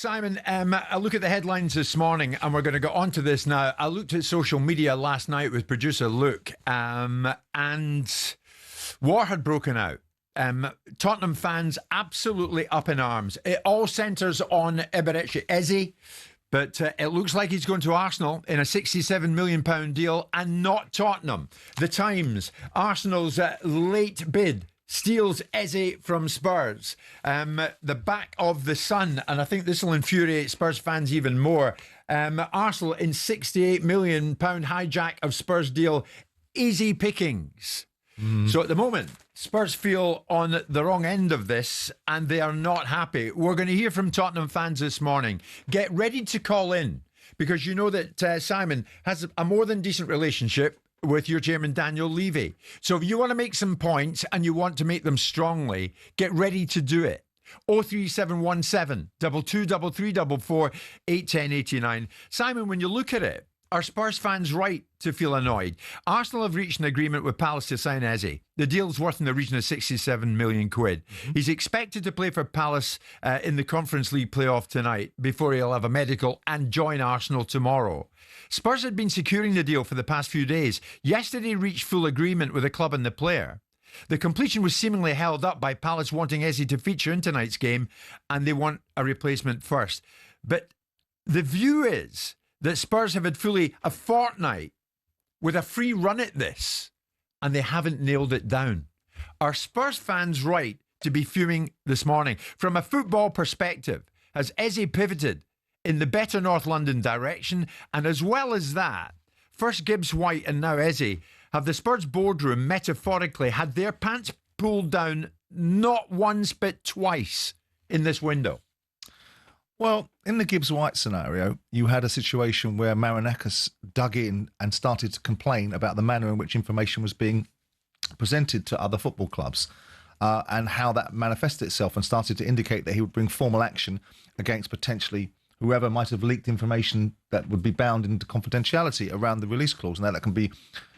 Simon, I look at the headlines this morning, and we're going to get onto this now. I looked at social media last night with producer Luke, and war had broken out. Tottenham fans absolutely up in arms. It all centres on Eberechi Eze, but it looks like he's going to Arsenal in a £67 million deal and not Tottenham. The Times, Arsenal's late bid steals Eze from Spurs. The back of the Sun, and I think this will infuriate Spurs fans even more. Arsenal in £68 million hijack of Spurs deal. Easy pickings. So at the moment, Spurs feel on the wrong end of this and they are not happy. We're going to hear from Tottenham fans this morning. Get ready to call in, because you know that Simon has a more than decent relationship with your chairman, Daniel Levy. So if you want to make some points and you want to make them strongly, get ready to do it. 03717 223344 81089. Simon, when you look at it, are Spurs fans right to feel annoyed? Arsenal have reached an agreement with Palace to sign Eze. The deal's worth in the region of 67 million quid. He's expected to play for Palace in the Conference League playoff tonight before he'll have a medical and join Arsenal tomorrow. Spurs had been securing the deal for the past few days. Yesterday reached full agreement with the club and the player. The completion was seemingly held up by Palace wanting Eze to feature in tonight's game, and they want a replacement first. But the view is that Spurs have had fully a fortnight with a free run at this, and they haven't nailed it down. Are Spurs fans right to be fuming this morning? From a football perspective, has Eze pivoted in the better North London direction? And as well as that, first Gibbs White and now Eze, have the Spurs boardroom metaphorically had their pants pulled down not once but twice in this window? Well, in the Gibbs White scenario, you had a situation where Marinakis dug in and started to complain about the manner in which information was being presented to other football clubs and how that manifested itself, and started to indicate that he would bring formal action against potentially whoever might have leaked information that would be bound into confidentiality around the release clause. Now, that can be,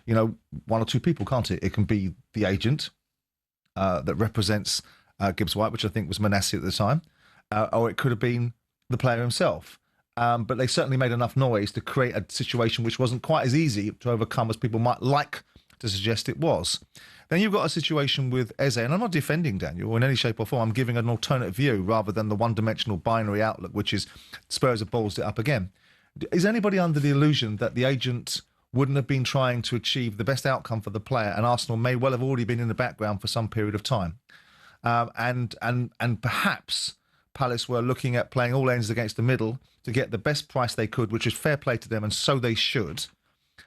you know, one or two people, can't it? It can be the agent that represents Gibbs White, which I think was Manassi at the time, or it could have been the player himself. But they certainly made enough noise to create a situation which wasn't quite as easy to overcome as people might like to suggest it was. Then you've got a situation with Eze, and I'm not defending Daniel in any shape or form. I'm giving an alternate view rather than the one-dimensional binary outlook, which is Spurs have ballsed it up again. Is anybody under the illusion that the agent wouldn't have been trying to achieve the best outcome for the player, and Arsenal may well have already been in the background for some period of time? And perhaps Palace were looking at playing all ends against the middle to get the best price they could, which is fair play to them, and so they should,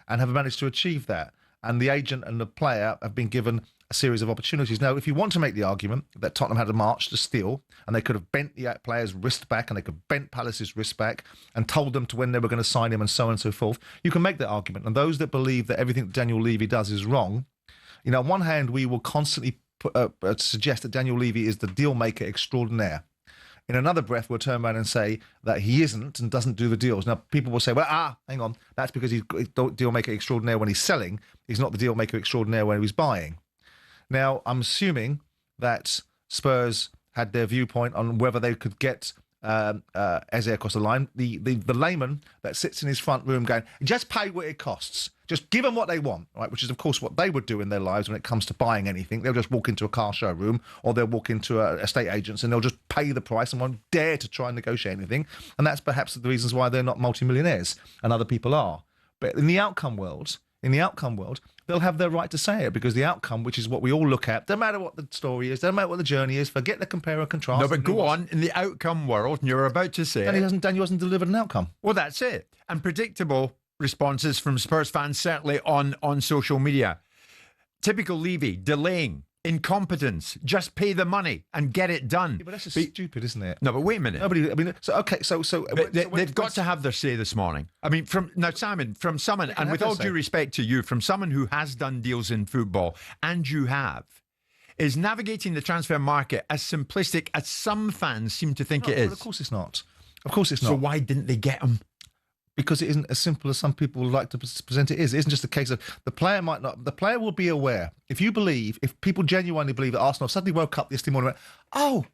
and have managed to achieve that. And the agent and the player have been given a series of opportunities. Now, if you want to make the argument that Tottenham had a march to steal, and they could have bent the player's wrist back, and they could bent Palace's wrist back, and told them to when they were going to sign him, and so on and so forth, you can make that argument. And those that believe that everything that Daniel Levy does is wrong, you know, on one hand, we will constantly suggest that Daniel Levy is the deal maker extraordinaire. In another breath, we'll turn around and say that he isn't and doesn't do the deals. Now, people will say, well, hang on, that's because he's deal maker extraordinaire when he's selling. He's not the deal maker extraordinaire when he's buying. Now, I'm assuming that Spurs had their viewpoint on whether they could get Eze across the line. The layman that sits in his front room going, just pay what it costs. Just give them what they want, right? Which is, of course, what they would do in their lives when it comes to buying anything. They'll just walk into a car showroom, or they'll walk into estate agents, and they'll just pay the price and won't dare to try and negotiate anything. And that's perhaps the reasons why they're not multimillionaires, and other people are. But in the outcome world, they'll have their right to say it, because the outcome, which is what we all look at, doesn't matter what the story is, doesn't matter what the journey is, forget the compare and contrast. No, but go on, in the outcome world, and you're about to say Daniel hasn't delivered an outcome. Well, that's it. And predictable responses from Spurs fans, certainly on social media. Typical Levy, delaying, incompetence, just pay the money and get it done. Yeah, but that's just stupid, isn't it? No, but wait a minute. Nobody, I mean, they've got to have their say this morning. I mean, Simon, from someone, and with all due respect to you, from someone who has done deals in football, and you have, is navigating the transfer market as simplistic as some fans seem to think it is? Well, of course it's not. Of course it's not. So why didn't they get him? Because it isn't as simple as some people like to present it is. It isn't just a case of the player might not. The player will be aware. If people genuinely believe that Arsenal suddenly woke up yesterday morning and went, oh,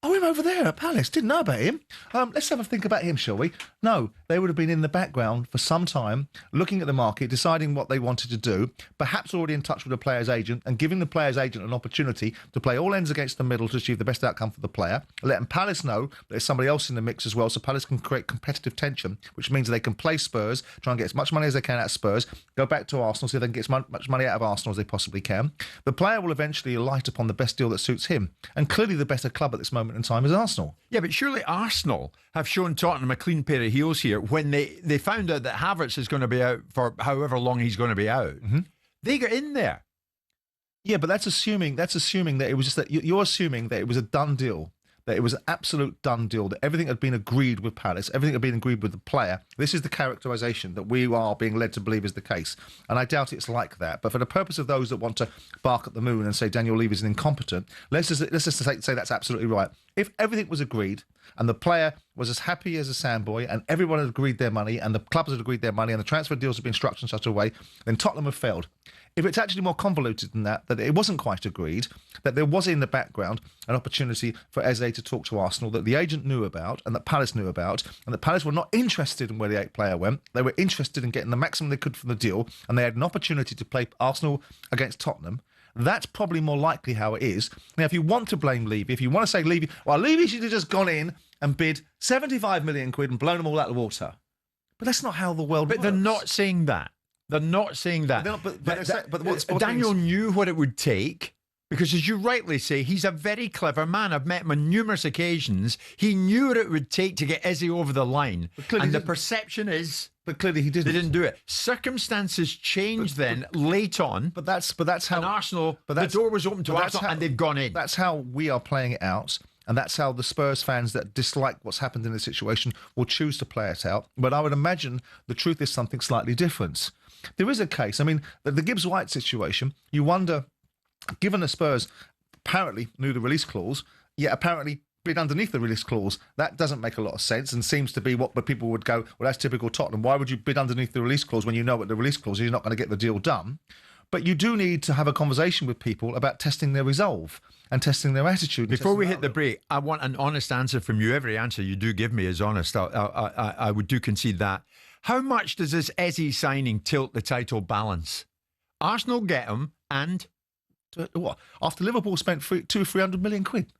Oh, him over there at Palace. Didn't know about him. Let's have a think about him, shall we? No, they would have been in the background for some time, looking at the market, deciding what they wanted to do, perhaps already in touch with the player's agent and giving the player's agent an opportunity to play all ends against the middle to achieve the best outcome for the player, letting Palace know that there's somebody else in the mix as well, so Palace can create competitive tension, which means they can play Spurs, try and get as much money as they can out of Spurs, go back to Arsenal, see if they can get as much money out of Arsenal as they possibly can. The player will eventually alight upon the best deal that suits him, and clearly the better club at this moment in time is Arsenal. Yeah, but surely Arsenal have shown Tottenham a clean pair of heels here when they found out that Havertz is going to be out for however long he's going to be out. Mm-hmm. They got in there. Yeah, but that's assuming that it was just that you're assuming that it was a done deal, that it was an absolute done deal, that everything had been agreed with Palace, everything had been agreed with the player. This is the characterisation that we are being led to believe is the case. And I doubt it's like that. But for the purpose of those that want to bark at the moon and say Daniel Levy is an incompetent, let's just say that's absolutely right. If everything was agreed and the player was as happy as a sandboy and everyone had agreed their money and the clubs had agreed their money and the transfer deals had been structured in such a way, then Tottenham have failed. If it's actually more convoluted than that it wasn't quite agreed, that there was in the background an opportunity for Eze to talk to Arsenal that the agent knew about and that Palace knew about, and that Palace were not interested in where the player went, they were interested in getting the maximum they could from the deal, and they had an opportunity to play Arsenal against Tottenham, that's probably more likely how it is. Now, if you want to blame Levy, if you want to say Levy, well, Levy should have just gone in and bid 75 million quid and blown them all out of the water. But that's not how the world works. But they're not saying that. They're not saying that. Daniel knew what it would take, because as you rightly say, he's a very clever man. I've met him on numerous occasions. He knew what it would take to get Eze over the line. And the perception is... But clearly he didn't. They didn't do it. Circumstances changed late on. But that's how... And Arsenal, the door was open to Arsenal and they've gone in. That's how we are playing it out. And that's how the Spurs fans that dislike what's happened in this situation will choose to play it out. But I would imagine the truth is something slightly different. There is a case. I mean, the Gibbs-White situation, you wonder, given the Spurs apparently knew the release clause, yet apparently bid underneath the release clause, that doesn't make a lot of sense and seems to be what people would go, well, that's typical Tottenham. Why would you bid underneath the release clause when you know what the release clause is? You're not going to get the deal done. But you do need to have a conversation with people about testing their resolve and testing their attitude. Before we hit the break, I want an honest answer from you. Every answer you do give me is honest. I would do concede that. How much does this Eze signing tilt the title balance? Arsenal get him, and what? After Liverpool spent 300 million quid.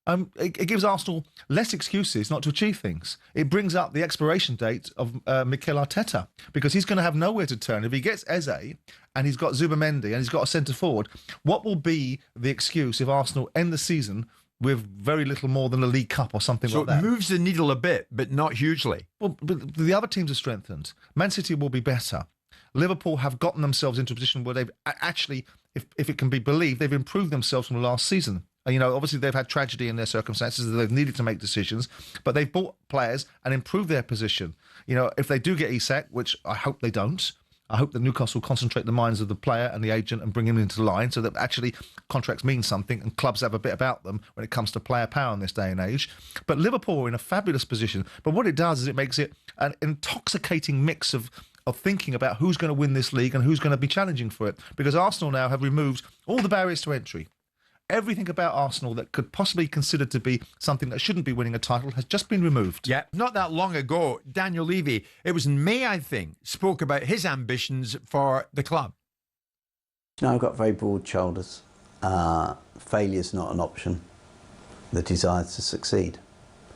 It gives Arsenal less excuses not to achieve things. It brings up the expiration date of Mikel Arteta, because he's going to have nowhere to turn. If he gets Eze and he's got Zubamendi and he's got a centre forward, what will be the excuse if Arsenal end the season with very little more than a League Cup or something like that? So it moves the needle a bit, but not hugely. Well, but the other teams are strengthened. Man City will be better. Liverpool have gotten themselves into a position where they've actually, if it can be believed, they've improved themselves from last season. You know, obviously they've had tragedy in their circumstances, they've needed to make decisions, but they've bought players and improved their position. You know, if they do get Isak, which I hope they don't, I hope that Newcastle concentrate the minds of the player and the agent and bring him into line so that actually contracts mean something and clubs have a bit about them when it comes to player power in this day and age. But Liverpool are in a fabulous position. But what it does is it makes it an intoxicating mix of thinking about who's going to win this league and who's going to be challenging for it. Because Arsenal now have removed all the barriers to entry. Everything about Arsenal that could possibly be considered to be something that shouldn't be winning a title has just been removed. Yeah, not that long ago, Daniel Levy, it was in May, I think, spoke about his ambitions for the club. You know, I've got very broad shoulders. Failure's not an option. The desire to succeed.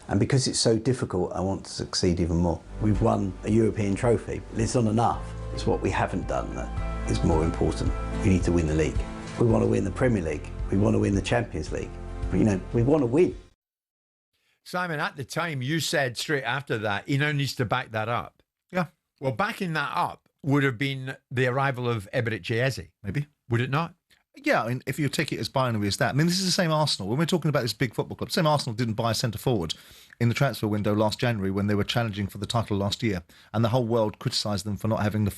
And because it's so difficult, I want to succeed even more. We've won a European trophy. It's not enough. It's what we haven't done that is more important. We need to win the league. We want to win the Premier League. We want to win the Champions League. But, you know, we want to win. Simon, at the time, you said straight after that, he now needs to back that up. Yeah. Well, backing that up would have been the arrival of Eberechi Eze, maybe. Would it not? Yeah, I mean, if you take it as binary as that. I mean, this is the same Arsenal. When we're talking about this big football club, the same Arsenal didn't buy a centre-forward in the transfer window last January when they were challenging for the title last year. And the whole world criticised them for not having the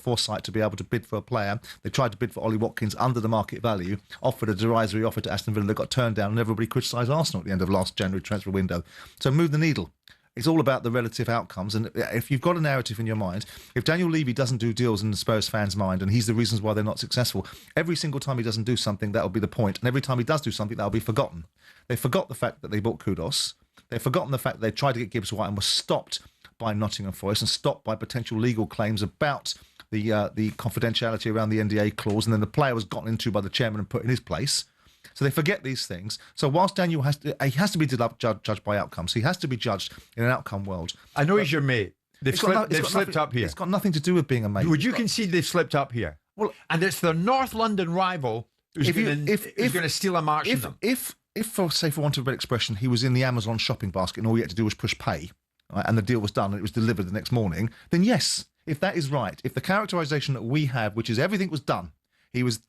foresight to be able to bid for a player. They tried to bid for Ollie Watkins under the market value, offered a derisory offer to Aston Villa. They got turned down, and everybody criticised Arsenal at the end of last January transfer window. So move the needle. It's all about the relative outcomes. And if you've got a narrative in your mind, if Daniel Levy doesn't do deals in the Spurs fans' mind and he's the reasons why they're not successful, every single time he doesn't do something, that'll be the point. And every time he does do something, that'll be forgotten. They forgot the fact that they bought Kudus. They've forgotten the fact that they tried to get Gibbs White and were stopped by Nottingham Forest and stopped by potential legal claims about the confidentiality around the NDA clause, and then the player was gotten into by the chairman and put in his place. So they forget these things. So whilst Daniel has to be judged by outcomes, he has to be judged in an outcome world. I know he's your mate. They've slipped up here. It's got nothing to do with being a mate. Would you concede they've slipped up here? Well, and it's their North London rival who's going to steal a march from them. If, for want of a better expression, he was in the Amazon shopping basket and all you had to do was push pay, right, and the deal was done and it was delivered the next morning, then yes, if that is right, if the characterisation that we have, which is everything was done, he was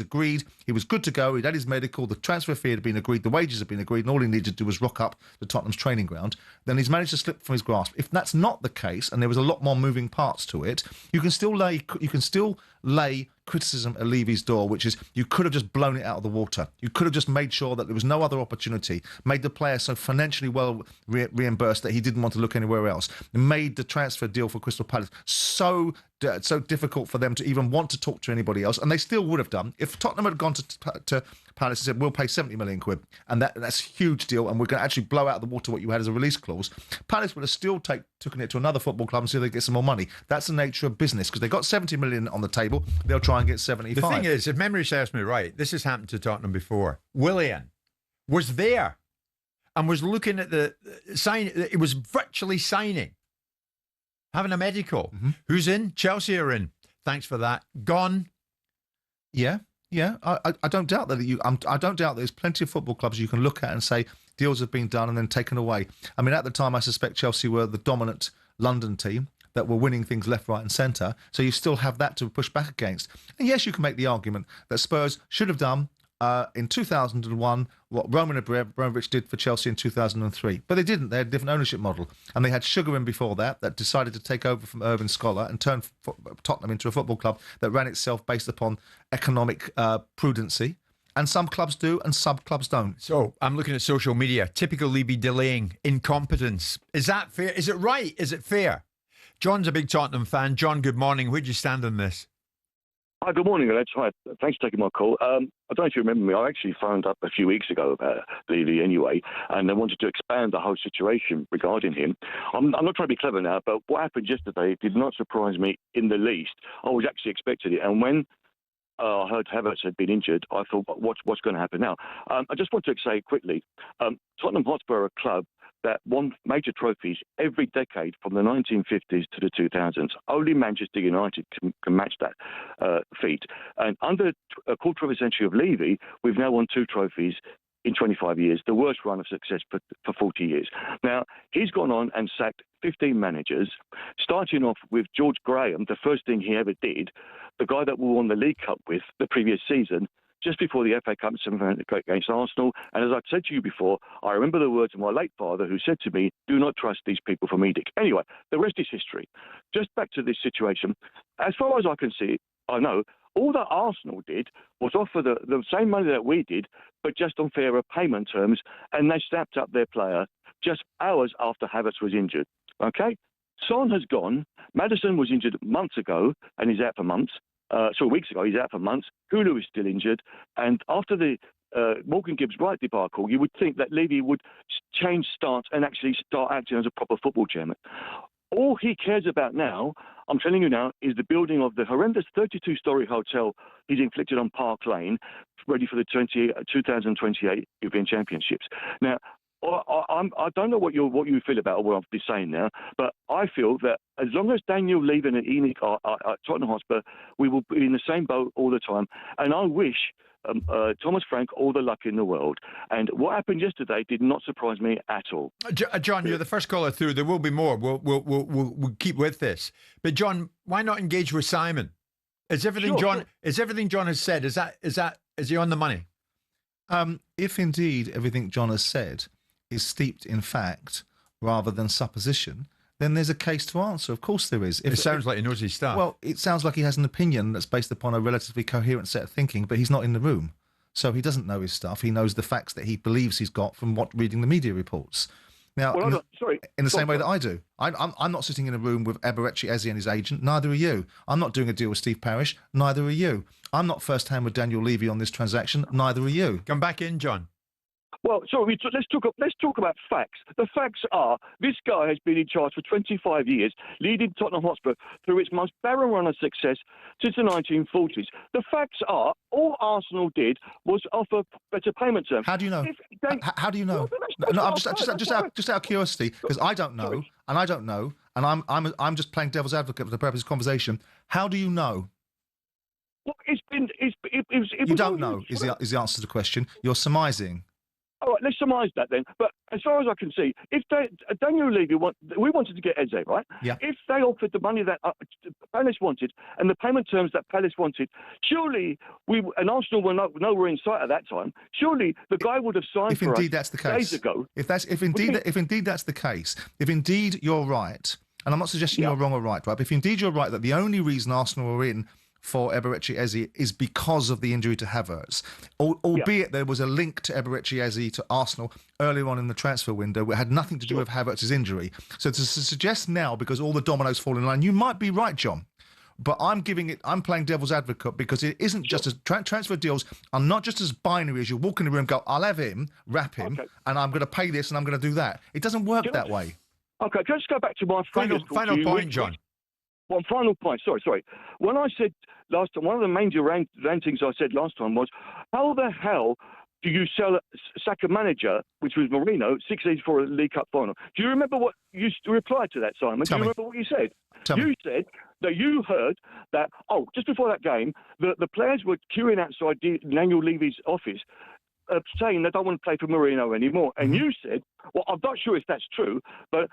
agreed, he was good to go, he'd had his medical, the transfer fee had been agreed, the wages had been agreed, and all he needed to do was rock up to Tottenham's training ground, then he's managed to slip from his grasp. If that's not the case, and there was a lot more moving parts to it, you can still lay criticism at Levy's door, which is you could have just blown it out of the water. You could have just made sure that there was no other opportunity, made the player so financially well reimbursed that he didn't want to look anywhere else, made the transfer deal for Crystal Palace so difficult for them to even want to talk to anybody else, and they still would have done. If Tottenham had gone to Palace and said, we'll pay 70 million quid, and that's a huge deal, and we're going to actually blow out of the water what you had as a release clause, Palace would have still taken it to another football club and see if they get some more money. That's the nature of business, because they got 70 million on the table, they'll try and get 75. The thing is, if memory serves me right, this has happened to Tottenham before. Willian was there and was looking at the sign. It was virtually signing, having a medical. Mm-hmm. Who's in? Chelsea are in. Thanks for that. Gone. Yeah. I don't doubt that I don't doubt there's plenty of football clubs you can look at and say deals have been done and then taken away. I mean, at the time, I suspect Chelsea were the dominant London team that were winning things left, right and centre. So you still have that to push back against. And yes, you can make the argument that Spurs should have done in 2001 what Roman Abramovich did for Chelsea in 2003. But they didn't. They had a different ownership model. And they had Sugar before that decided to take over from Irvin Scholar and turn Tottenham into a football club that ran itself based upon economic prudency. And some clubs do and some clubs don't. So I'm looking at social media. Typical Levy delaying, incompetence. Is that fair? Is it right? Is it fair? John's a big Tottenham fan. John, good morning. Where do you stand on this? Hi, good morning, lads. Hi, thanks for taking my call. I don't know if you remember me. I actually phoned up a few weeks ago about Levy anyway, and I wanted to expand the whole situation regarding him. I'm not trying to be clever now, but what happened yesterday did not surprise me in the least. I was actually expecting it, and when I heard Havertz had been injured, I thought, what's going to happen now? I just want to say quickly, Tottenham Hotspur are a club that won major trophies every decade from the 1950s to the 2000s. Only Manchester United can match that feat. And under a quarter of a century of Levy, we've now won 2 trophies in 25 years, the worst run of success for 40 years. Now, he's gone on and sacked 15 managers, starting off with George Graham, the first thing he ever did, the guy that we won the League Cup with the previous season, just before the FA Cup semi-final against Arsenal. And as I've said to you before, I remember the words of my late father who said to me, do not trust these people from edict. Anyway, the rest is history. Just back to this situation. As far as I can see, I know, all that Arsenal did was offer the same money that we did, but just on fairer payment terms, and they snapped up their player just hours after Havertz was injured. Okay? Son has gone. Maddison was injured months ago, and he's out for months. Weeks ago, he's out for months. Kulu is still injured. And after the Morgan Gibbs-White debacle, you would think that Levy would change stance and actually start acting as a proper football chairman. All he cares about now, I'm telling you now, is the building of the horrendous 32-storey hotel he's inflicted on Park Lane, ready for the 2028 European Championships. Now, I don't know what you feel about what I've been saying now, but I feel that as long as Daniel Levy and Enoch are at Tottenham Hotspur, we will be in the same boat all the time. And I wish Thomas Frank all the luck in the world. And what happened yesterday did not surprise me at all. John, you're the first caller through. There will be more. We'll keep with this. But John, why not engage with Simon? Is everything John has said? Is he on the money? If indeed everything John has said is steeped in fact rather than supposition, then there's a case to answer. Of course there is. It sounds like he knows his stuff. Well, it sounds like he has an opinion that's based upon a relatively coherent set of thinking, but he's not in the room. So he doesn't know his stuff. He knows the facts that he believes he's got from reading the media reports. Now, Well, sorry. in the same way that I do. I'm not sitting in a room with Eberechi Eze and his agent. Neither are you. I'm not doing a deal with Steve Parish. Neither are you. I'm not first-hand with Daniel Levy on this transaction. Neither are you. Come back in, John. Well, sorry, let's talk about facts. The facts are this guy has been in charge for 25 years, leading Tottenham Hotspur through its most barren run of success since the 1940s. The facts are all Arsenal did was offer better payment terms. How do you know? How do you know? No, I'm just out of curiosity, because I don't know, and I'm just playing devil's advocate for the purpose of conversation. How do you know? Well, you don't know is the answer to the question. You're surmising. All right, let's surmise that then. But as far as I can see, if Daniel Levy we wanted to get Eze, right? Yeah. If they offered the money that Palace wanted and the payment terms that Palace wanted, surely and Arsenal were nowhere in sight at that time. Surely the guy would have signed if for indeed us that's the case. Days ago. If indeed that's the case, if indeed you're right, and I'm not suggesting you're wrong or right, but if indeed you're right that the only reason Arsenal are in for Eberechi Eze is because of the injury to Havertz, albeit there was a link to Eberechi Eze to Arsenal earlier on in the transfer window. It had nothing to do with Havertz's injury. So to suggest now, because all the dominoes fall in line, you might be right, John. But I'm playing devil's advocate, because it isn't just as transfer deals are not just as binary as you walk in the room and go, I'll have him, wrap him, and I'm going to pay this and I'm going to do that. It doesn't work that way. Okay, can I just go back to my final point, John? One final point. Sorry. When I said last time, one of the major rantings I said last time was, how the hell do you sack a manager, which was Mourinho, 6 days before a League Cup final? Do you remember what you replied to that, Simon? Do you remember what you said? You said that you heard that, just before that game, the players were queuing outside Daniel Levy's office saying they don't want to play for Mourinho anymore. And you said, well, I'm not sure if that's true, but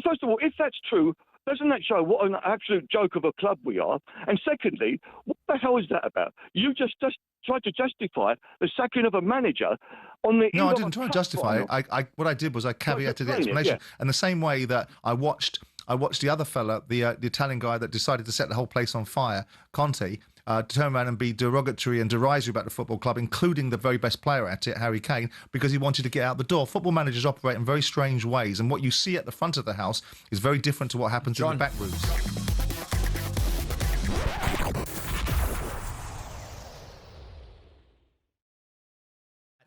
first of all, if that's true, doesn't that show what an absolute joke of a club we are? And secondly, what the hell is that about? You just tried to justify the sacking of a manager on the... No, I didn't try to justify it. What I did was I caveated the explanation. And the same way that I watched the other fella, the Italian guy that decided to set the whole place on fire, Conte, turn around and be derogatory and derisory about the football club, including the very best player at it, Harry Kane, because he wanted to get out the door. Football managers operate in very strange ways, and what you see at the front of the house is very different to what happens in the back rooms.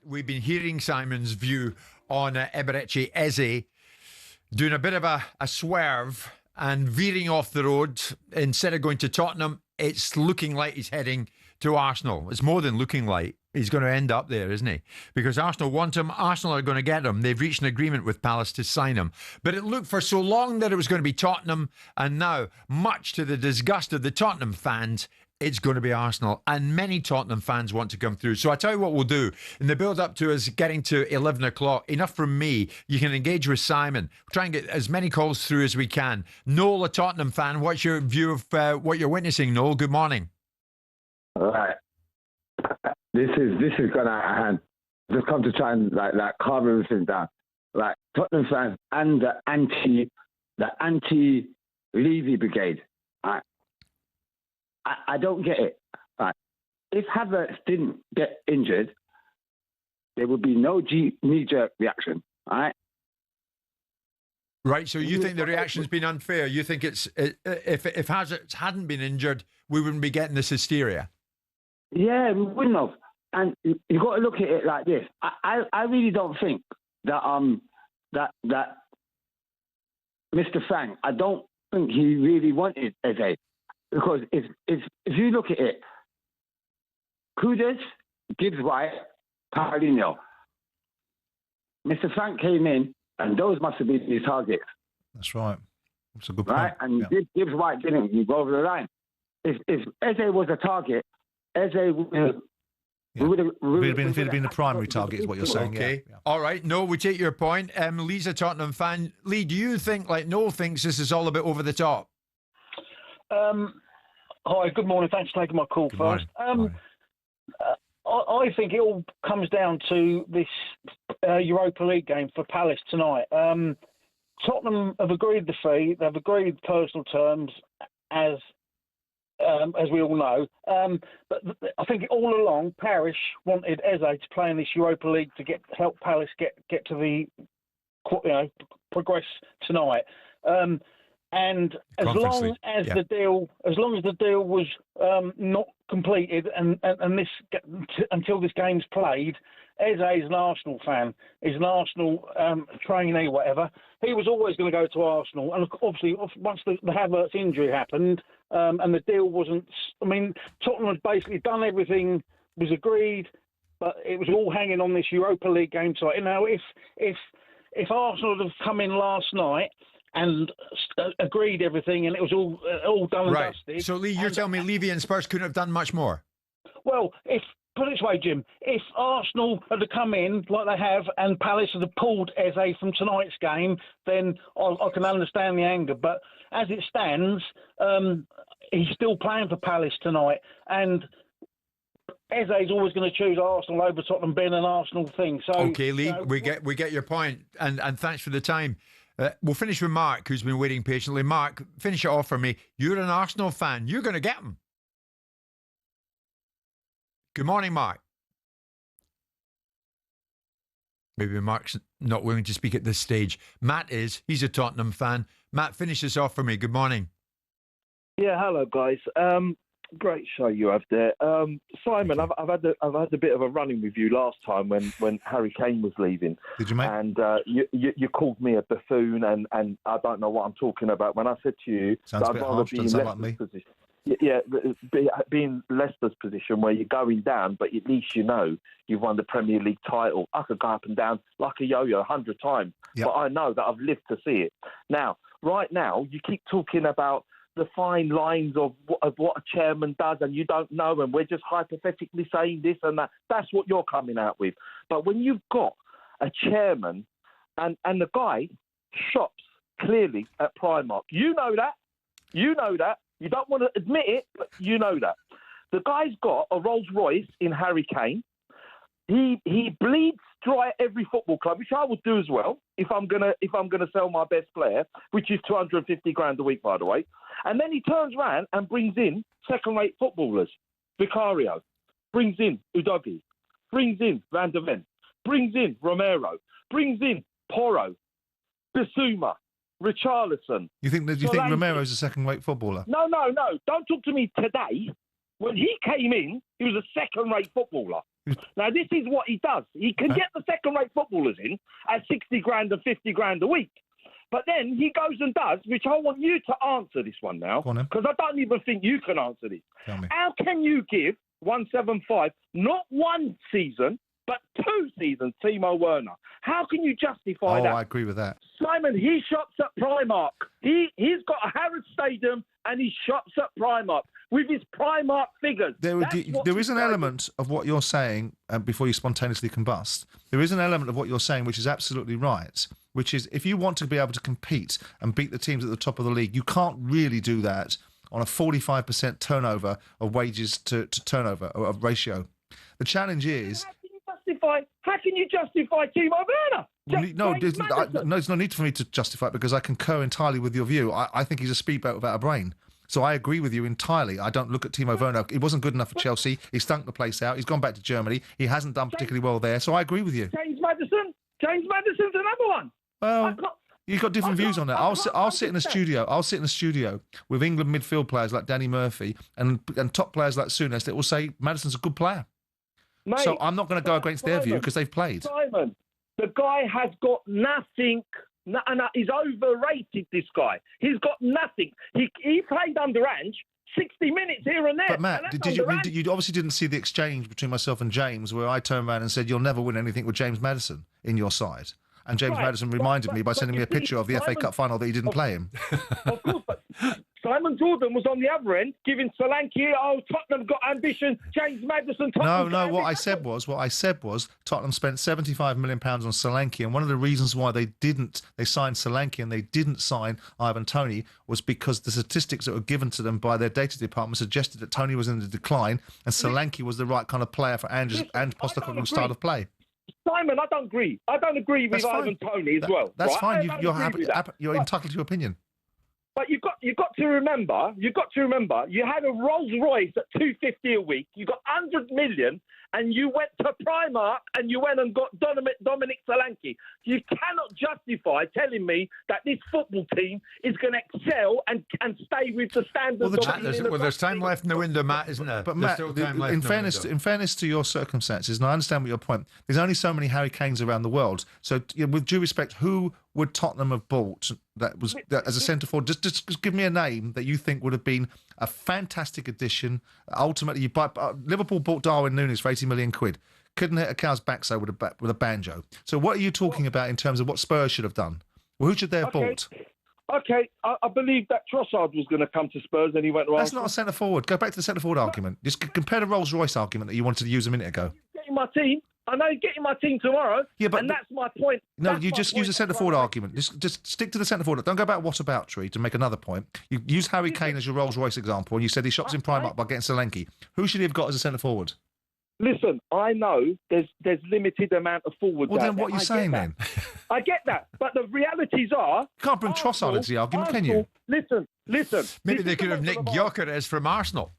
We've been hearing Simon's view on Eberechi Eze doing a bit of a swerve and veering off the road. Instead of going to Tottenham, it's looking like he's heading to Arsenal. It's more than looking like. He's going to end up there, isn't he? Because Arsenal want him. Arsenal are going to get him. They've reached an agreement with Palace to sign him. But it looked for so long that it was going to be Tottenham. And now, much to the disgust of the Tottenham fans, it's going to be Arsenal. And many Tottenham fans want to come through. So I tell you what we'll do. In the build-up to us getting to 11 o'clock, enough from me. You can engage with Simon. Try and get as many calls through as we can. Noel, a Tottenham fan, what's your view of what you're witnessing, Noel? Good morning. All right. This is gone out of hand. Just come to try and like calm everything down. Like Tottenham fans and the anti Levy brigade. Right? I don't get it. Right? If Havertz didn't get injured, there would be no knee-jerk reaction. All right. Right, so you think the reaction's been unfair? You think if Havertz hadn't been injured, we wouldn't be getting this hysteria? Yeah, we wouldn't have. And you've got to look at it like this. I really don't think that that Mr. Fang, I don't think he really wanted Eze. Because if you look at it, Kudus, Gibbs White, Paulinho, Mr. Frank came in, and those must have been his targets. That's right. That's a good point. Right? And Gibbs White didn't go over the line. If Eze was a target, Eze would have been the primary target, is what you're saying. Okay. Yeah. All right. No, we take your point. Lee's a Tottenham fan. Lee, do you think, like Noel thinks, this is all a bit over the top? Hi, good morning. Thanks for taking my call first. I think it all comes down to this Europa League game for Palace tonight. Tottenham have agreed the fee. They've agreed personal terms, as we all know. But I think all along, Parish wanted Eze to play in this Europa League to help Palace get to the progress tonight. And as Conference long League. as Yeah. the deal was not completed, and this until this game's played, Eze is an Arsenal fan. He's an Arsenal trainee, whatever. He was always going to go to Arsenal, and obviously once the Havertz injury happened, and the deal wasn't. I mean, Tottenham had basically done everything, was agreed, but it was all hanging on this Europa League game tonight. You know, if Arsenal had come in last night and agreed everything, and it was all done and Right. dusted. So, Lee, you're telling me Levy and Spurs couldn't have done much more? Well, put it this way, Jim, if Arsenal had come in like they have and Palace had pulled Eze from tonight's game, then I can understand the anger. But as it stands, he's still playing for Palace tonight, and Eze is always going to choose Arsenal over Tottenham, being an Arsenal thing. So, okay, Lee, we get your point, and thanks for the time. We'll finish with Mark, who's been waiting patiently. Mark, finish it off for me. You're an Arsenal fan. You're going to get him. Good morning, Mark. Maybe Mark's not willing to speak at this stage. Matt is. He's a Tottenham fan. Matt, finish this off for me. Good morning. Yeah, hello, guys. Great show you have there. Simon, I've had a bit of a run-in with you last time when Harry Kane was leaving. Did you, mate? And you called me a buffoon, and I don't know what I'm talking about. When I said to you Sounds that a bit I'd rather harsh, be in doesn't sound Leicester's like me. position. Yeah, being Leicester's position where you're going down, but at least you know you've won the Premier League title. I could go up and down like a yo-yo 100 times, but I know that I've lived to see it. Now, right now, you keep talking about the fine lines of what a chairman does, and you don't know, and we're just hypothetically saying this and that. That's what you're coming out with. But when you've got a chairman and the guy shops clearly at Primark, you know that. You know that. You don't want to admit it, but you know that. The guy's got a Rolls Royce in Harry Kane. He bleeds dry at every football club, which I would do as well if I'm gonna sell my best player, which is 250 grand a week, by the way. And then he turns around and brings in second-rate footballers. Vicario brings in Udogie, brings in Van der Ven, brings in Romero, brings in Porro, Bissouma, Richarlison. You think Romero's a second-rate footballer? No. Don't talk to me today. When he came in, he was a second-rate footballer. Now, this is what he does. He can get the second-rate footballers in at 60 grand and 50 grand a week. But then he goes and does, which I want you to answer this one now, because I don't even think you can answer this. Tell me. How can you give 175, not one season, but 2 seasons, Timo Werner? How can you justify that? I agree with that. Simon, he shops at Primark. He's got a Harrods Stadium and he shops at Primark with his Primark figures. There is an element of what you're saying, before you spontaneously combust, there is an element of what you're saying which is absolutely right, which is if you want to be able to compete and beat the teams at the top of the league, you can't really do that on a 45% turnover of wages to turnover of ratio. The challenge is... How can you justify Timo Werner? There's no need for me to justify it because I concur entirely with your view. I think he's a speedboat without a brain. So I agree with you entirely. I don't look at Timo Werner. He wasn't good enough for Chelsea. He stunk the place out. He's gone back to Germany. He hasn't done particularly well there. So I agree with you. James Maddison's another one. Well, you've got different views on that. I'll sit in a studio. I'll sit in a studio with England midfield players like Danny Murphy and top players like Souness that will say Maddison's a good player. Mate, so I'm not going to go against their view because they've played. Simon, the guy has got nothing, and he's overrated, this guy. He's got nothing. He played under Ange 60 minutes here and there. But Matt, you obviously didn't see the exchange between myself and James where I turned around and said, you'll never win anything with James Maddison in your side. And James Maddison reminded me by sending me a picture of the FA Cup final that he didn't play him. Of course, but Simon Jordan was on the other end, giving Solanke, Tottenham got ambition, James Maddison, Tottenham... No, what I said was Tottenham spent £75 million on Solanke, and one of the reasons why they signed Solanke and they didn't sign Ivan Toney was because the statistics that were given to them by their data department suggested that Toney was in the decline and Solanke was the right kind of player for Ange Postecoglou's style of play. Simon, I don't agree. I don't agree with Ivan Toney as well. That's fine. You're entitled to your opinion. But you've got to remember, you had a Rolls Royce at 250 a week. You got 100 million, and you went to Primark and you went and got Dominic Solanke. You cannot justify telling me that this football team is going to excel and stay with the standards. There's time left in the window, Matt, isn't there? But Matt, in fairness to your circumstances, and I understand what your point. There's only so many Harry Kanes around the world. So, with due respect, who would Tottenham have bought that as a centre forward? Just give me a name that you think would have been a fantastic addition. Ultimately, Liverpool bought Darwin Núñez for 80 million quid. Couldn't hit a cow's backside with a banjo. So what are you talking about in terms of what Spurs should have done? Well, who should they have bought? Okay, I believe that Trossard was going to come to Spurs and he went to That's not a centre forward. Go back to the centre forward argument. Just compare the Rolls Royce argument that you wanted to use a minute ago. Getting my team. I know you're getting my team tomorrow. Yeah, but and that's my point. No, you just use a centre forward argument. Just stick to the centre forward. Don't go about whataboutry to make another point. You use Harry Kane as your Rolls Royce example, and you said he shops in Primark by getting Solanke. Who should he have got as a centre forward? Listen, I know there's limited amount of forwards. Well, then what are you saying then? I get that, but the realities are... You can't bring Trossard into the argument, can you? Listen. Maybe they could have nicked Gyökeres from Arsenal.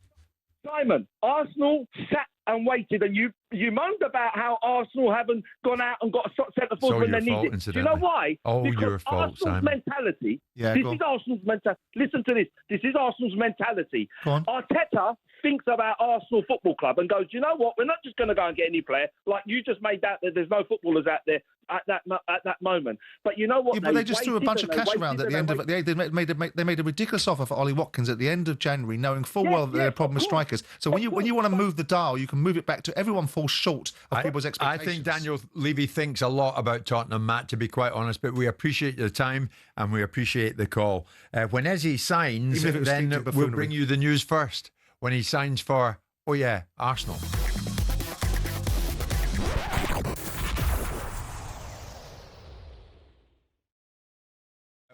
Simon, Arsenal sat and waited, and you moaned about how Arsenal haven't gone out and got a centre forward when they need it. Do you know why? Because your fault, Arsenal's Simon. Mentality. Yeah, this is Arsenal's mentality. Listen to this. This is Arsenal's mentality. Go on. Arteta thinks about Arsenal Football Club and goes, you know what? We're not just going to go and get any player. Like you just made that there's no footballers out there at that moment. But you know what? Yeah, but they just threw a bunch of cash around at the end of it. They made a ridiculous offer for Ollie Watkins at the end of January, knowing full well that they had a problem with strikers. So when you want to move the dial, you can move it back to everyone falls short of people's expectations. I think Daniel Levy thinks a lot about Tottenham, Matt, to be quite honest, but we appreciate the time and we appreciate the call. When Eze signs, then we'll bring you the news first. When he signs for, Arsenal.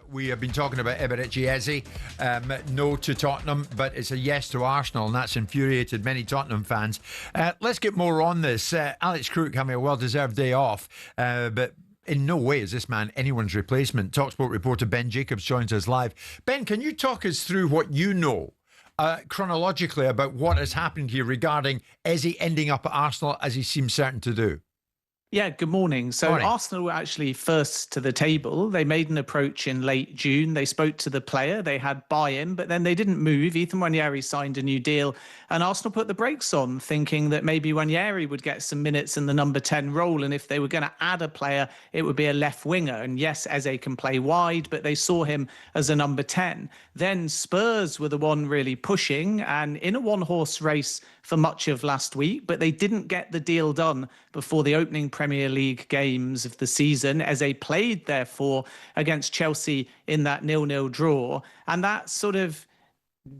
We have been talking about Eberechi Eze. No to Tottenham, but it's a yes to Arsenal, and that's infuriated many Tottenham fans. Let's get more on this. Alex Crook having a well-deserved day off, but in no way is this man anyone's replacement. talkSPORT reporter Ben Jacobs joins us live. Ben, can you talk us through what you know chronologically about what has happened here regarding Eze ending up at Arsenal as he seems certain to do? Yeah, good morning. So Arsenal were actually first to the table. They made an approach in late June. They spoke to the player. They had buy-in, but then they didn't move. Ethan Nwaneri signed a new deal, and Arsenal put the brakes on, thinking that maybe Nwaneri would get some minutes in the number 10 role, and if they were going to add a player, it would be a left winger. And yes, Eze can play wide, but they saw him as a number 10. Then Spurs were the one really pushing, and in a one-horse race for much of last week, but they didn't get the deal done before the opening Premier League games of the season. Eze played, therefore, against Chelsea in that 0-0 draw. And that sort of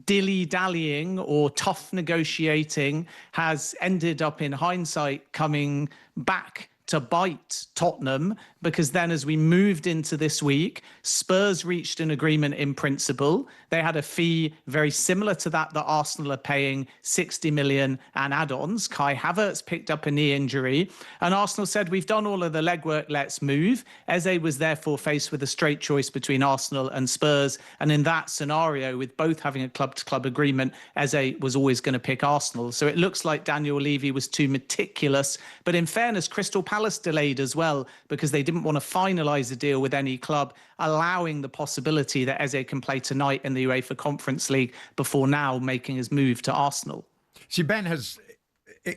dilly-dallying or tough negotiating has ended up, in hindsight, coming back to bite Tottenham, because then as we moved into this week, Spurs reached an agreement in principle. They had a fee very similar to that Arsenal are paying, 60 million and add-ons. Kai Havertz picked up a knee injury, and Arsenal said, we've done all of the legwork, let's move. Eze was therefore faced with a straight choice between Arsenal and Spurs, and in that scenario, with both having a club-to-club agreement, Eze was always going to pick Arsenal. So it looks like Daniel Levy was too meticulous, but in fairness, Crystal Palace delayed as well, because they didn't want to finalise a deal with any club, allowing the possibility that Eze can play tonight in the UEFA Conference League before now making his move to Arsenal. See, Ben has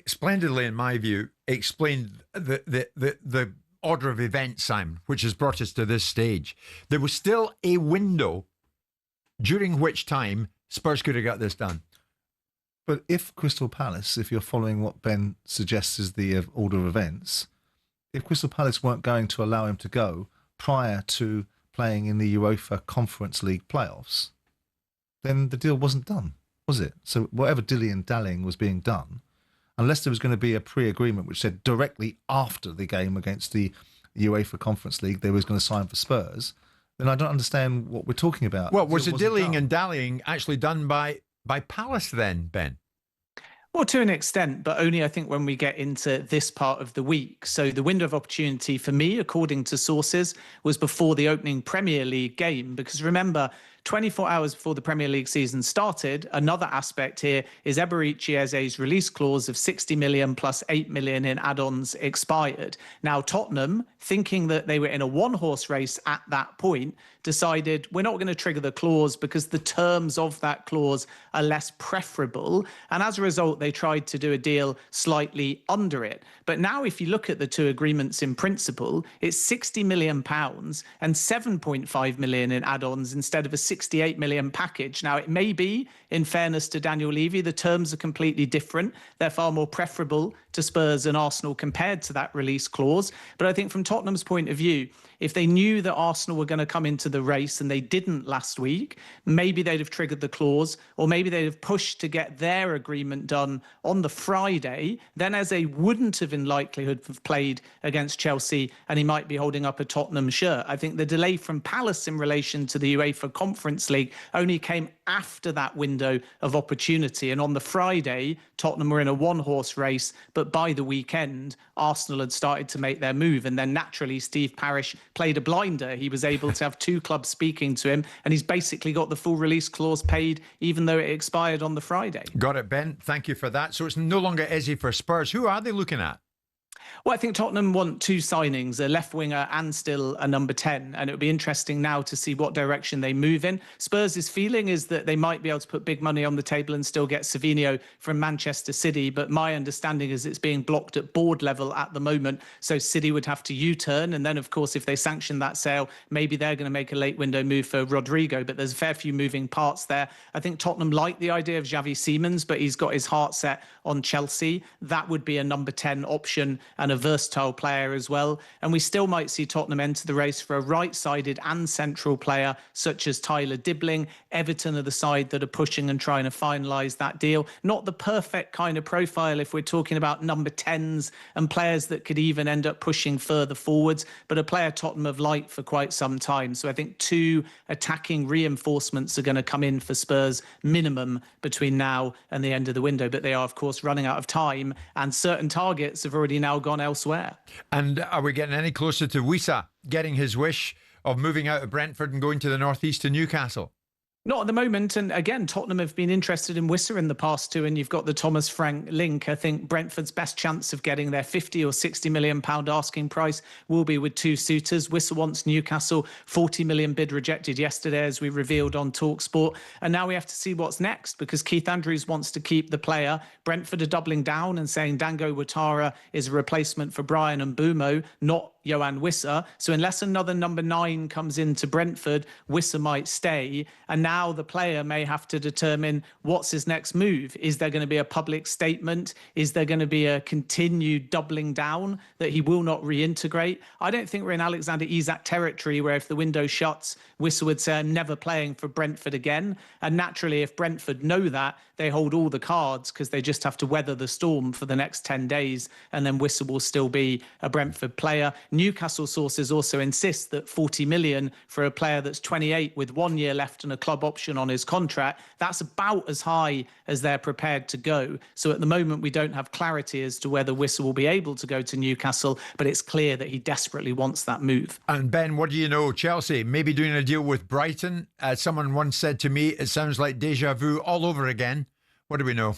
splendidly, in my view, explained the order of events, Simon, which has brought us to this stage. There was still a window during which time Spurs could have got this done. But if Crystal Palace, if you're following what Ben suggests as the order of events, if Crystal Palace weren't going to allow him to go prior to playing in the UEFA Conference League playoffs, then the deal wasn't done, was it? So whatever dilly and dallying was being done, unless there was going to be a pre-agreement which said directly after the game against the UEFA Conference League they was going to sign for Spurs, then I don't understand what we're talking about. Well, was the dillying and dallying actually done by Palace then, Ben? Well, to an extent, but only I think when we get into this part of the week. So the window of opportunity for me, according to sources, was before the opening Premier League game. Because remember, 24 hours before the Premier League season started, another aspect here is Eberechi Eze's release clause of 60 million plus 8 million in add-ons expired. Now, Tottenham, thinking that they were in a one-horse race at that point, decided we're not going to trigger the clause because the terms of that clause are less preferable. And as a result, they tried to do a deal slightly under it. But now if you look at the two agreements in principle, it's £60 million and 7.5 million in add-ons instead of a 68 million package. Now, it may be, in fairness to Daniel Levy, the terms are completely different. They're far more preferable to Spurs and Arsenal compared to that release clause. But I think from Tottenham's point of view, if they knew that Arsenal were going to come into the race and they didn't last week, maybe they'd have triggered the clause, or maybe they'd have pushed to get their agreement done on the Friday. Then Eze wouldn't have in likelihood have played against Chelsea, and he might be holding up a Tottenham shirt. I think the delay from Palace in relation to the UEFA Conference League only came after that window of opportunity. And on the Friday, Tottenham were in a one-horse race, but by the weekend, Arsenal had started to make their move. And then naturally, Steve Parish played a blinder. He was able to have two clubs speaking to him, and he's basically got the full release clause paid, even though it expired on the Friday. Got it, Ben. Thank you for that. So it's no longer Eze for Spurs. Who are they looking at? Well, I think Tottenham want two signings, a left winger and still a number 10. And it would be interesting now to see what direction they move in. Spurs' feeling is that they might be able to put big money on the table and still get Savinho from Manchester City. But my understanding is it's being blocked at board level at the moment. So City would have to U-turn. And then, of course, if they sanction that sale, maybe they're going to make a late window move for Rodrigo. But there's a fair few moving parts there. I think Tottenham like the idea of Xavi Simons, but he's got his heart set on Chelsea. That would be a number 10 option and a versatile player as well. And we still might see Tottenham enter the race for a right-sided and central player such as Tyler Dibbling. Everton are the side that are pushing and trying to finalise that deal. Not the perfect kind of profile if we're talking about number 10s and players that could even end up pushing further forwards, but a player Tottenham have liked for quite some time. So I think two attacking reinforcements are going to come in for Spurs minimum between now and the end of the window. But they are, of course, running out of time, and certain targets have already now gone elsewhere. And are we getting any closer to Wissa getting his wish of moving out of Brentford and going to the northeast to Newcastle? Not at the moment. And again, Tottenham have been interested in Wissa in the past too. And you've got the Thomas Frank link. I think Brentford's best chance of getting their 50 or 60 million pound asking price will be with two suitors. Wissa wants Newcastle, 40 million bid rejected yesterday, as we revealed on talkSPORT. And now we have to see what's next, because Keith Andrews wants to keep the player. Brentford are doubling down and saying Dango Ouattara is a replacement for Brian and Mbeumo, not Yohan Wissa. So unless another number 9 comes into Brentford, Wissa might stay. And now the player may have to determine what's his next move. Is there going to be a public statement? Is there going to be a continued doubling down that he will not reintegrate? I don't think we're in Alexander Isak territory where if the window shuts, Wissa would say, I'm never playing for Brentford again. And naturally, if Brentford know that, they hold all the cards because they just have to weather the storm for the next 10 days. And then Wissa will still be a Brentford player. Newcastle sources also insist that 40 million for a player that's 28 with 1 year left and a club option on his contract, that's about as high as they're prepared to go. So at the moment, we don't have clarity as to whether Wissa will be able to go to Newcastle, but it's clear that he desperately wants that move. And Ben, what do you know? Chelsea maybe doing a deal with Brighton. Someone once said to me, it sounds like deja vu all over again. What do we know?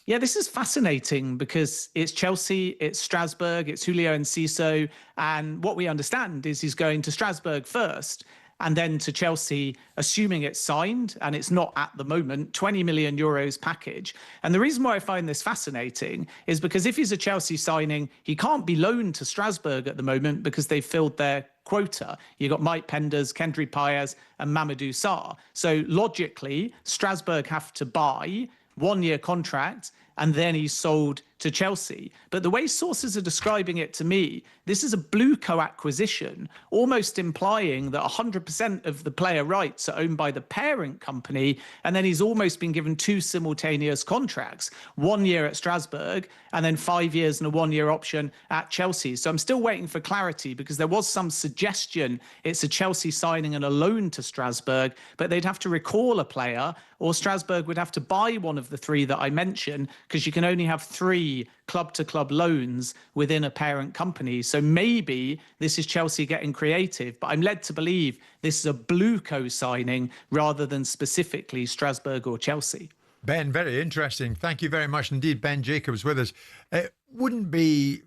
Yeah, this is fascinating because it's Chelsea, it's Strasbourg, it's Julio Enciso. And what we understand is he's going to Strasbourg first and then to Chelsea, assuming it's signed, and it's not at the moment, 20 million euros package. And the reason why I find this fascinating is because if he's a Chelsea signing, he can't be loaned to Strasbourg at the moment because they've filled their quota. You've got Mike Penders, Kendry Paez and Mamadou Sarr. So logically, Strasbourg have to buy 1 year contract and then he's sold to Chelsea. But the way sources are describing it to me, this is a blue co-acquisition, almost implying that 100% of the player rights are owned by the parent company. And then he's almost been given two simultaneous contracts, 1 year at Strasbourg and then 5 years and a 1 year option at Chelsea. So I'm still waiting for clarity because there was some suggestion it's a Chelsea signing and a loan to Strasbourg, but they'd have to recall a player or Strasbourg would have to buy one of the three that I mentioned because you can only have three free club-to-club loans within a parent company. So maybe this is Chelsea getting creative, but I'm led to believe this is a Blueco signing rather than specifically Strasbourg or Chelsea. Ben, very interesting. Thank you very much indeed. Ben Jacobs with us. It wouldn't be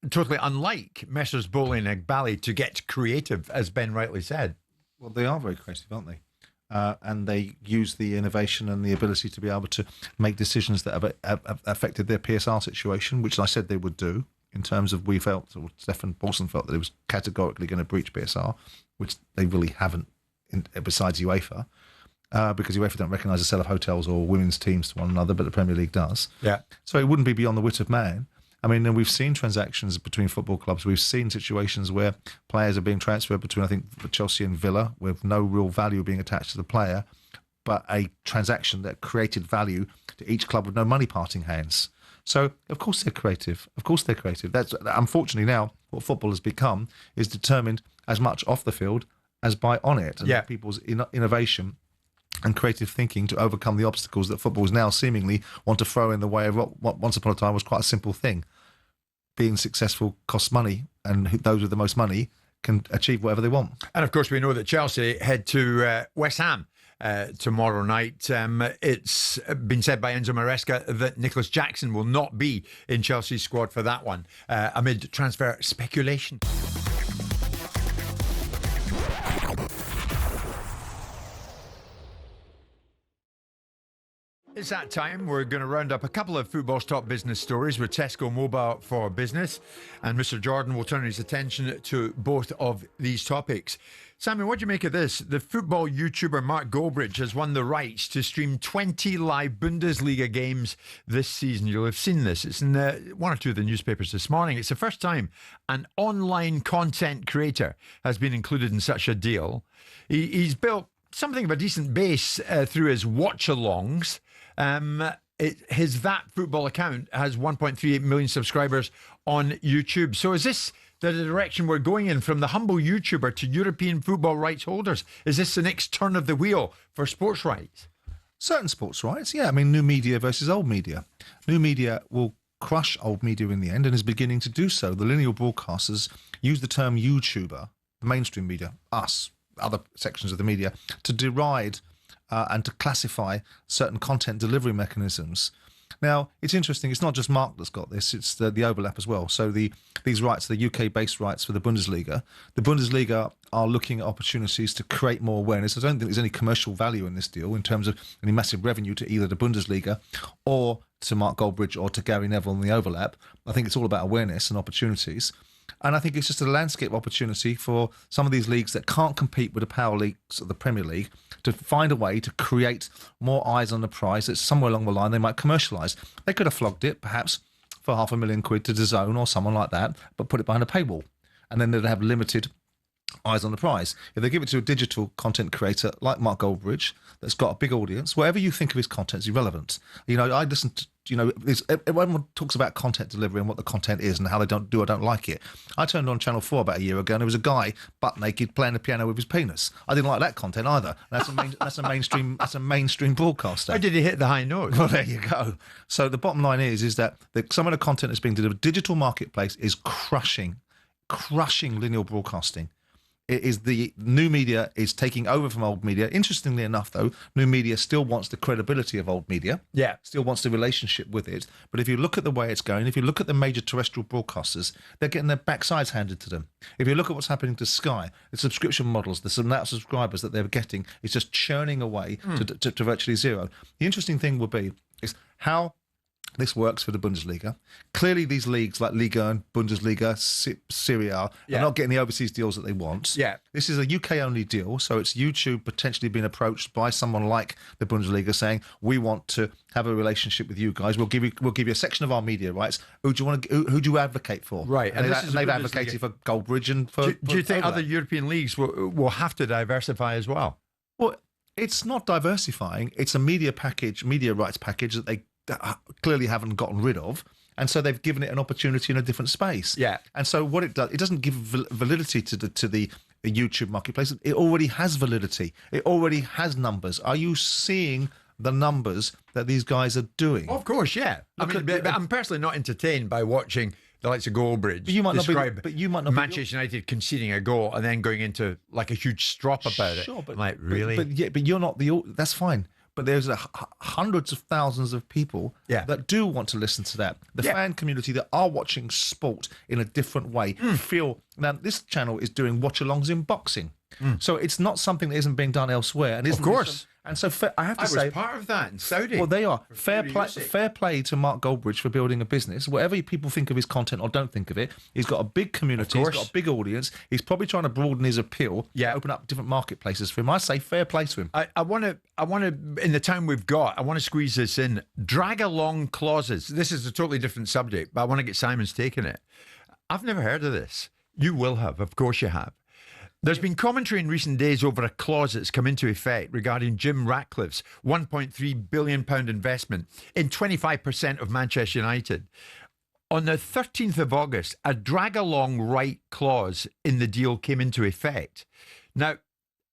totally unlike Messrs Bowley and Egbali to get creative, as Ben rightly said. Well, they are very creative, aren't they? And they use the innovation and the ability to be able to make decisions that have affected their PSR situation, which I said they would do, in terms of we felt, or Stefan Paulson felt, that it was categorically going to breach PSR, which they really haven't, besides UEFA, because UEFA don't recognise the sale of hotels or women's teams to one another, but the Premier League does. Yeah. So it wouldn't be beyond the wit of man. I mean, we've seen transactions between football clubs. We've seen situations where players are being transferred between, I think, Chelsea and Villa, with no real value being attached to the player, but a transaction that created value to each club with no money parting hands. So, of course, they're creative. Of course, they're creative. That's unfortunately now what football has become is determined as much off the field as by on it. And people's innovation and creative thinking to overcome the obstacles that footballers now seemingly want to throw in the way of what once upon a time was quite a simple thing. Being successful costs money, and those with the most money can achieve whatever they want. And of course, we know that Chelsea head to West Ham tomorrow night. It's been said by Enzo Maresca that Nicholas Jackson will not be in Chelsea's squad for that one, amid transfer speculation. It's that time. We're going to round up a couple of football's top business stories with Tesco Mobile for Business. And Mr. Jordan will turn his attention to both of these topics. Simon, what do you make of this? The football YouTuber Mark Goldbridge has won the rights to stream 20 live Bundesliga games this season. You'll have seen this. It's in one or two of the newspapers this morning. It's the first time an online content creator has been included in such a deal. He's built something of a decent base through his watch-alongs. His That Football account has 1.38 million subscribers on YouTube. So is this the direction we're going in, from the humble YouTuber to European football rights holders? Is this the next turn of the wheel for sports rights? Certain sports rights, yeah. I mean, new media versus old media. New media will crush old media in the end and is beginning to do so. The linear broadcasters use the term YouTuber, the mainstream media, us, other sections of the media, to deride and to classify certain content delivery mechanisms. Now, it's interesting. It's not just Mark that's got this. It's the overlap as well. So these rights, the UK-based rights for the Bundesliga, are looking at opportunities to create more awareness. I don't think there's any commercial value in this deal in terms of any massive revenue to either the Bundesliga or to Mark Goldbridge or to Gary Neville in the overlap. I think it's all about awareness and opportunities. And I think it's just a landscape opportunity for some of these leagues that can't compete with the power leagues of the Premier League to find a way to create more eyes on the prize that somewhere along the line they might commercialise. They could have flogged it, perhaps, for £500,000 to DAZN or someone like that, but put it behind a paywall. And then they'd have limited eyes on the prize. If they give it to a digital content creator like Mark Goldbridge that's got a big audience, whatever you think of his content is irrelevant. You know, I listen to, everyone talks about content delivery and what the content is and how they don't like it. I turned on Channel 4 about a year ago and there was a guy butt naked playing the piano with his penis. I didn't like that content either. That's a mainstream broadcaster. How did he hit the high note? Well, there you go. So the bottom line is that some of the content that's being delivered, digital marketplace is crushing linear broadcasting. It is the new media is taking over from old media. Interestingly enough, though, new media still wants the credibility of old media. Yeah. Still wants the relationship with it. But if you look at the way it's going, if you look at the major terrestrial broadcasters, they're getting their backsides handed to them. If you look at what's happening to Sky, the subscription models, the amount of subscribers that they're getting is just churning away to virtually zero. The interesting thing will be is how this works for the Bundesliga. Clearly, these leagues like Liga and Bundesliga, Serie A, are not getting the overseas deals that they want. Yeah. This is a UK-only deal, so it's YouTube potentially being approached by someone like the Bundesliga saying, "We want to have a relationship with you guys. We'll give you a section of our media rights. Who do you advocate for?" Right, and they've advocated for Goldbridge and for. Do you think Overlap. other European leagues will have to diversify as well? Well, it's not diversifying. It's a media rights package that they clearly haven't gotten rid of, and so they've given it an opportunity in a different space. Yeah. And so what it does, it doesn't give validity to the YouTube marketplace. It already has validity. It already has numbers. Are you seeing the numbers that these guys are doing. Of course, yeah. But I'm personally not entertained by watching the likes of Goldbridge describe Manchester United conceding a goal and then going into like a huge strop about it. But, I'm like, really? But you're not that's fine. But there's hundreds of thousands of people that do want to listen to that. The fan community that are watching sport in a different way feel... Now, this channel is doing watch-alongs in boxing. So it's not something that isn't being done elsewhere. And of course. And so I have to say... I was part of that in Saudi. Well, they are. Fair play to Mark Goldbridge for building a business. Whatever people think of his content or don't think of it, he's got a big community. He's got a big audience. He's probably trying to broaden his appeal. Open up different marketplaces for him. I say fair play to him. I want to, in the time we've got, I want to squeeze this in. Drag along clauses. This is a totally different subject, but I want to get Simon's take on it. I've never heard of this. You will have. Of course you have. There's been commentary in recent days over a clause that's come into effect regarding Jim Ratcliffe's £1.3 billion investment in 25% of Manchester United. On the 13th of August, a drag-along right clause in the deal came into effect. Now,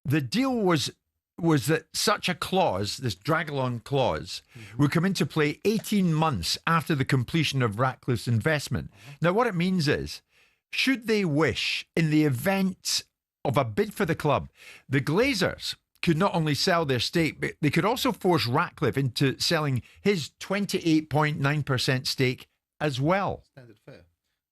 the deal was that such a clause, this drag-along clause, would come into play 18 months after the completion of Ratcliffe's investment. Now, what it means is, should they wish, in the event of a bid for the club, the Glazers could not only sell their stake, but they could also force Ratcliffe into selling his 28.9% stake as well. Standard fare.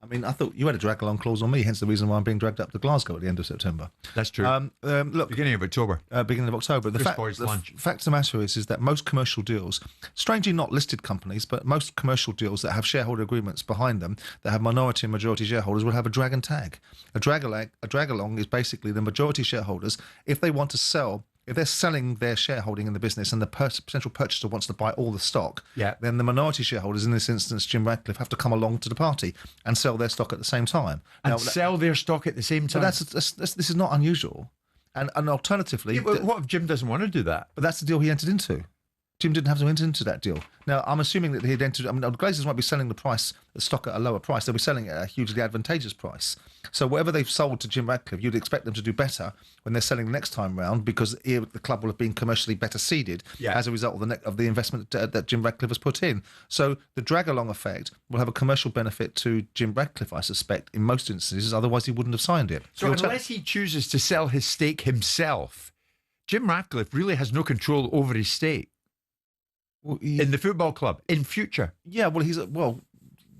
I mean, I thought you had a drag-along clause on me, hence the reason why I'm being dragged up to Glasgow at the end of September. That's true. Look, beginning of October. Beginning of October. The fact of the matter is that most commercial deals, strangely not listed companies, but most commercial deals that have shareholder agreements behind them, that have minority and majority shareholders, will have a drag and tag. A drag-along is basically the majority shareholders, if they want to sell... If they're selling their shareholding in the business and the potential purchaser wants to buy all the stock, then the minority shareholders, in this instance Jim Ratcliffe, have to come along to the party and sell their stock at the same time. Sell their stock at the same time? But this is not unusual. And alternatively... what if Jim doesn't want to do that? But that's the deal he entered into. Jim didn't have to enter into that deal. Now, I'm assuming that he'd entered... I mean, the Glazers won't be selling the stock at a lower price. They'll be selling it at a hugely advantageous price. So whatever they've sold to Jim Ratcliffe, you'd expect them to do better when they're selling the next time round, because the club will have been commercially better seeded as a result of the investment that Jim Ratcliffe has put in. So the drag-along effect will have a commercial benefit to Jim Ratcliffe, I suspect, in most instances. Otherwise, he wouldn't have signed it. So unless he chooses to sell his stake himself, Jim Ratcliffe really has no control over his stake. In the football club, in future. Yeah, well,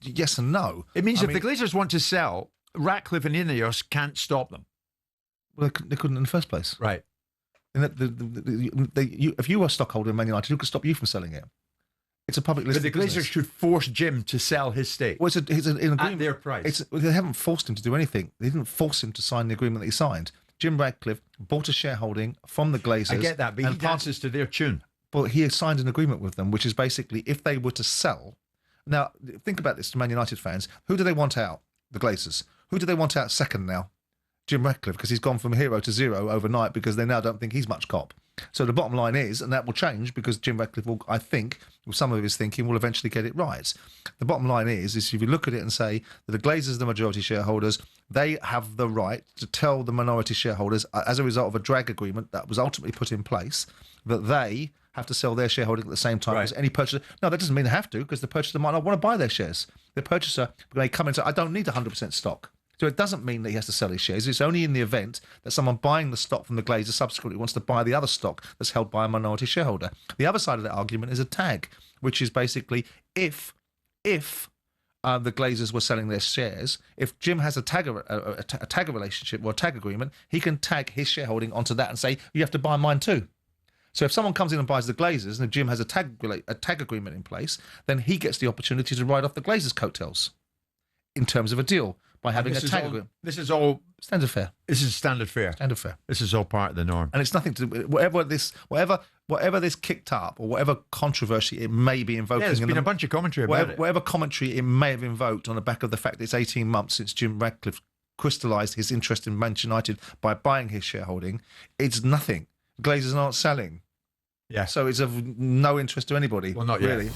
yes and no. It means the Glazers want to sell, Ratcliffe and Ineos can't stop them. Well, they couldn't in the first place. Right. And if you were a stockholder in Man United, who could stop you from selling it? It's a public listed business. But the Glazers should force Jim to sell his stake. Well, it's an agreement. At their price. They haven't forced him to do anything. They didn't force him to sign the agreement that he signed. Jim Ratcliffe bought a shareholding from the Glazers. I get that, but he dances to their tune. Well, he has signed an agreement with them, which is basically if they were to sell. Now, think about this to Man United fans. Who do they want out? The Glazers. Who do they want out second now? Jim Ratcliffe, because he's gone from hero to zero overnight because they now don't think he's much cop. So the bottom line is, and that will change because Jim Ratcliffe will, I think, with some of his thinking, will eventually get it right. The bottom line is if you look at it and say that the Glazers are the majority shareholders, they have the right to tell the minority shareholders, as a result of a drag agreement that was ultimately put in place, that they have to sell their shareholding at the same time as any purchaser. No, that doesn't mean they have to, because the purchaser might not want to buy their shares. The purchaser may come and say, I don't need 100% stock. So it doesn't mean that he has to sell his shares. It's only in the event that someone buying the stock from the Glazers subsequently wants to buy the other stock that's held by a minority shareholder. The other side of that argument is a tag, which is basically if the Glazers were selling their shares, if Jim has a tagger relationship or a tag agreement, he can tag his shareholding onto that and say, you have to buy mine too. So if someone comes in and buys the Glazers and if Jim has a tag agreement in place, then he gets the opportunity to ride off the Glazers' coattails in terms of a deal by having a tag agreement. This is all standard fare. This is standard fare. Standard fare. This is all part of the norm. And it's nothing to do whatever this kicked up or whatever controversy it may be invoking. Yeah, there's been a bunch of commentary about it. Whatever commentary it may have invoked on the back of the fact that it's 18 months since Jim Ratcliffe crystallised his interest in Manchester United by buying his shareholding, it's nothing. Glazers aren't selling. Yeah. So it's of no interest to anybody. Well, not really. Yet.